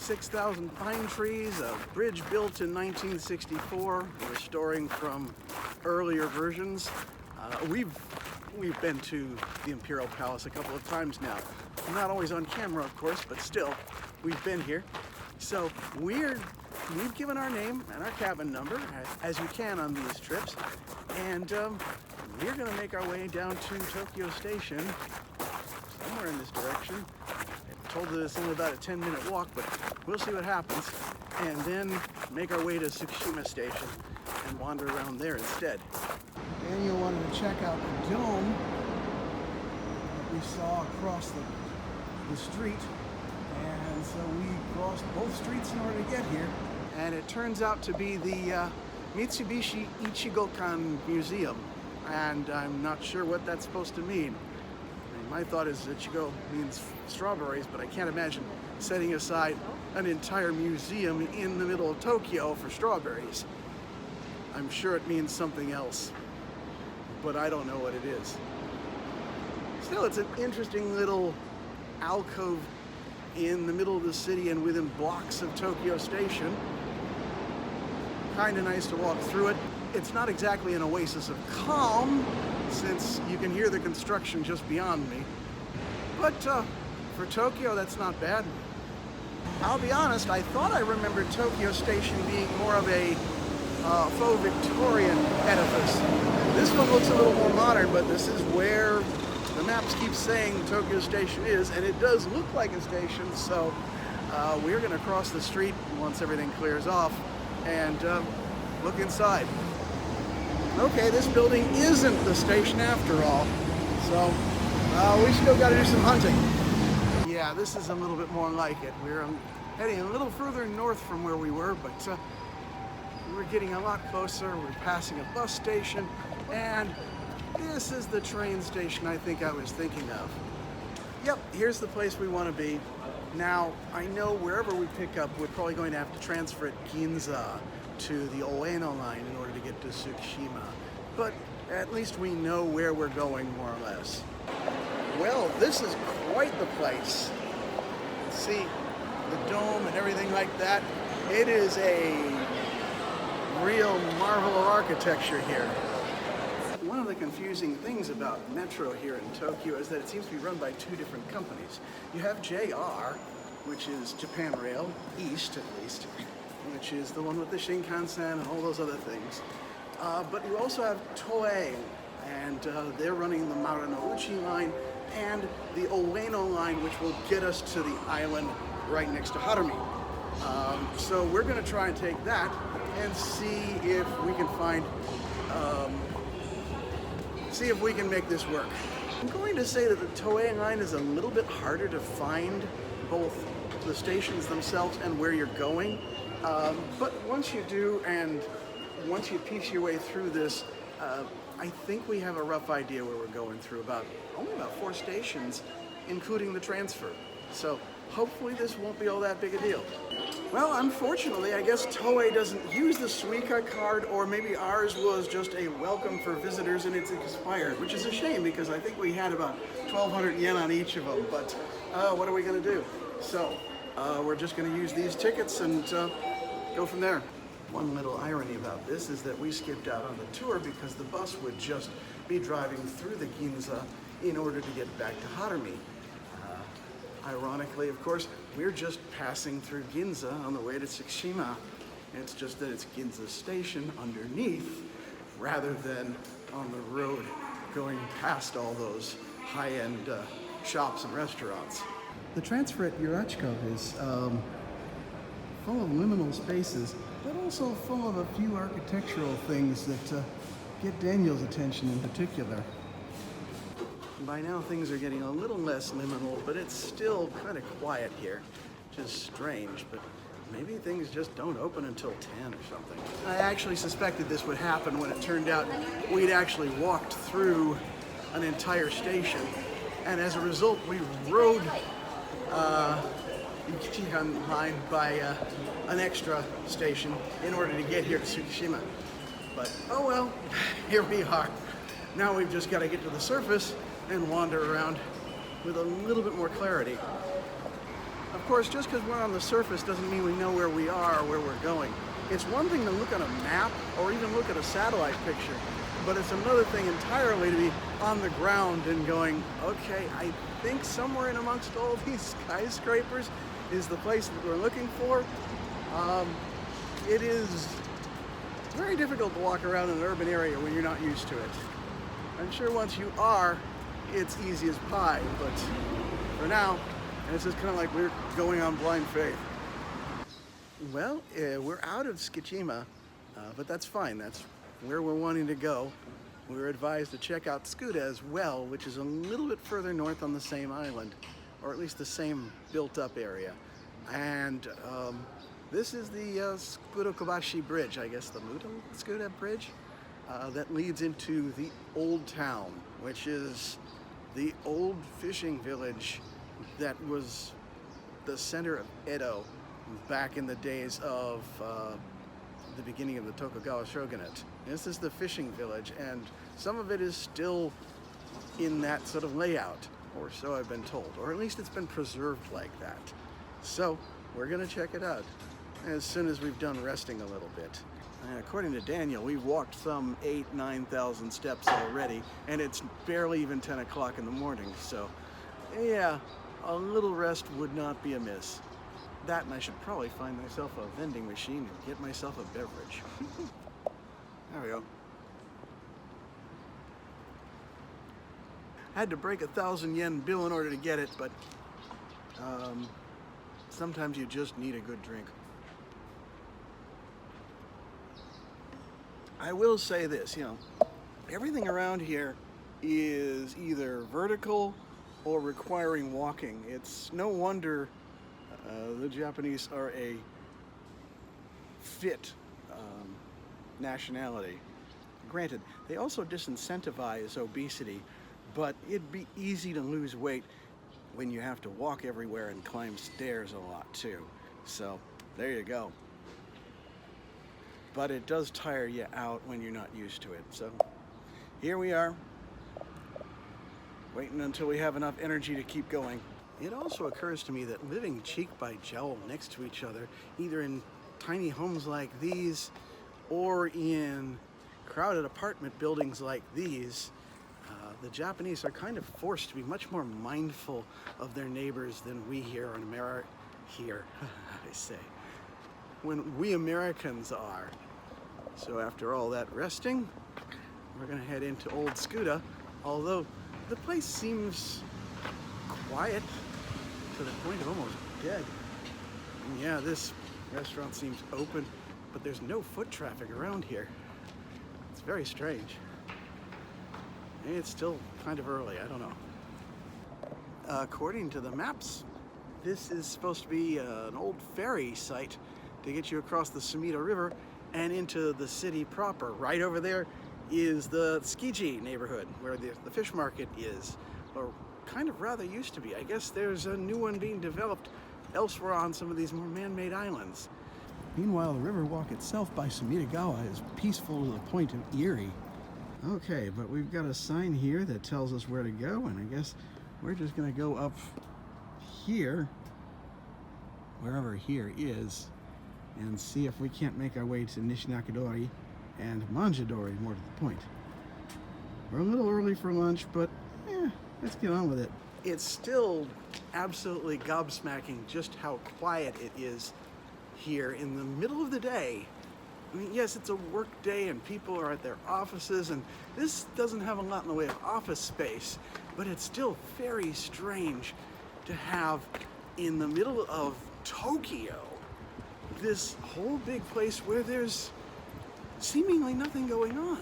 6,000 pine trees, a bridge built in 1964, restoring from earlier versions. We've been to the Imperial Palace a couple of times now. Not always on camera, of course, but still, we've been here. So we've given our name and our cabin number, as you can on these trips, and we're going to make our way down to Tokyo Station, somewhere in this direction. I'm told that it's only about a 10-minute walk, but we'll see what happens, and then make our way to Tsukishima Station and wander around there instead. Daniel wanted to check out the dome that we saw across the street, and so we crossed both streets in order to get here. And it turns out to be the Mitsubishi Ichigokan Museum, and I'm not sure what that's supposed to mean. I mean, my thought is Ichigo means strawberries, but I can't imagine setting aside an entire museum in the middle of Tokyo for strawberries. I'm sure it means something else, but I don't know what it is. Still, it's an interesting little alcove in the middle of the city and within blocks of Tokyo Station. Kind of nice to walk through it. It's not exactly an oasis of calm, since you can hear the construction just beyond me. But for Tokyo, that's not bad. I'll be honest, I thought I remembered Tokyo Station being more of a faux Victorian edifice. This one looks a little more modern, but this is where the maps keep saying Tokyo Station is, and it does look like a station, so we're going to cross the street once everything clears off and look inside. Okay, this building isn't the station after all, so we still got to do some hunting. Yeah, this is a little bit more like it. We're heading a little further north from where we were, but we're getting a lot closer. We're passing a bus station, and this is the train station I think I was thinking of. Yep, here's the place we want to be. Now, I know wherever we pick up, we're probably going to have to transfer at Ginza to the Ueno line in order to get to Tsukishima. But at least we know where we're going, more or less. Well, this is quite the place. See the dome and everything like that. It is a real marvel of architecture here. One of the confusing things about Metro here in Tokyo is that it seems to be run by two different companies. You have JR, which is Japan Rail, East at least, which is the one with the Shinkansen and all those other things. But you also have Toei, and they're running the Marunouchi line and the Ueno line, which will get us to the island right next to Harumi. So we're going to try and take that and see if we can find see if we can make this work. I'm going to say that the Toei line is a little bit harder to find, both the stations themselves and where you're going. But once you do, and once you piece your way through this, I think we have a rough idea where we're going through. Only about 4 stations, including the transfer. So hopefully this won't be all that big a deal. Well, unfortunately, I guess Toei doesn't use the Suica card, or maybe ours was just a welcome for visitors and it's expired, which is a shame because I think we had about 1,200 yen on each of them, but what are we going to do? So we're just going to use these tickets and go from there. One little irony about this is that we skipped out on the tour because the bus would just be driving through the Ginza in order to get back to Harumi. Ironically, of course, we're just passing through Ginza on the way to Tsukishima. It's just that it's Ginza Station underneath rather than on the road going past all those high-end shops and restaurants. The transfer at Yurachko is full of liminal spaces, but also full of a few architectural things that get Daniel's attention in particular. By now things are getting a little less liminal, but it's still kind of quiet here, which is strange, but maybe things just don't open until 10 or something. I actually suspected this would happen when it turned out we'd actually walked through an entire station, and as a result we rode Ichigan line by an extra station in order to get here to Tsukishima. But oh well, here we are. Now we've just got to get to the surface and wander around with a little bit more clarity. Of course, just because we're on the surface doesn't mean we know where we are or where we're going. It's one thing to look at a map or even look at a satellite picture, but it's another thing entirely to be on the ground and going, okay, I think somewhere in amongst all these skyscrapers is the place that we're looking for. It is very difficult to walk around in an urban area when you're not used to it. I'm sure once you are, it's easy as pie, but for now, it's just kind of like we're going on blind faith. Well, we're out of Tsukishima, but that's fine. That's where we're wanting to go. We were advised to check out Tsukuda as well, which is a little bit further north on the same island, or at least the same built-up area. And this is the Tsukuda Bridge, I guess the Tsukuda Bridge, that leads into the Old Town, which is the old fishing village that was the center of Edo back in the days of the beginning of the Tokugawa shogunate. This is the fishing village, and some of it is still in that sort of layout, or so I've been told, or at least it's been preserved like that. So we're gonna check it out as soon as we've done resting a little bit. And according to Daniel, we've walked some 8,000–9,000 steps already, and it's barely even 10 o'clock in the morning, so yeah, a little rest would not be amiss. That, and I should probably find myself a vending machine and get myself a beverage. There we go. Had to break a 1,000 yen bill in order to get it, but sometimes you just need a good drink. I will say this, everything around here is either vertical or requiring walking. It's no wonder the Japanese are a fit nationality. Granted, they also disincentivize obesity, but it'd be easy to lose weight when you have to walk everywhere and climb stairs a lot too. So there you go. But it does tire you out when you're not used to it. So here we are, waiting until we have enough energy to keep going. It also occurs to me that living cheek by jowl next to each other, either in tiny homes like these or in crowded apartment buildings like these, the Japanese are kind of forced to be much more mindful of their neighbors than we here in America, I say, when we Americans are. So after all that resting, we're gonna head into Old Tsukuda, although the place seems quiet to the point of almost dead. And yeah, this restaurant seems open, but there's no foot traffic around here. It's very strange. And it's still kind of early, I don't know. According to the maps, this is supposed to be an old ferry site to get you across the Sumida River and into the city proper. Right over there is the Tsukiji neighborhood, where the fish market is, or kind of rather used to be. I guess there's a new one being developed elsewhere on some of these more man-made islands. Meanwhile, the riverwalk itself by Sumidogawa is peaceful to the point of eerie. Okay, but we've got a sign here that tells us where to go, and I guess we're just gonna go up here, wherever here is, and see if we can't make our way to Nishinakadori and Manjidori, more to the point. We're a little early for lunch, but let's get on with it. It's still absolutely gobsmacking just how quiet it is here in the middle of the day. I mean, yes, it's a work day and people are at their offices, and this doesn't have a lot in the way of office space, but it's still very strange to have in the middle of Tokyo this whole big place where there's seemingly nothing going on.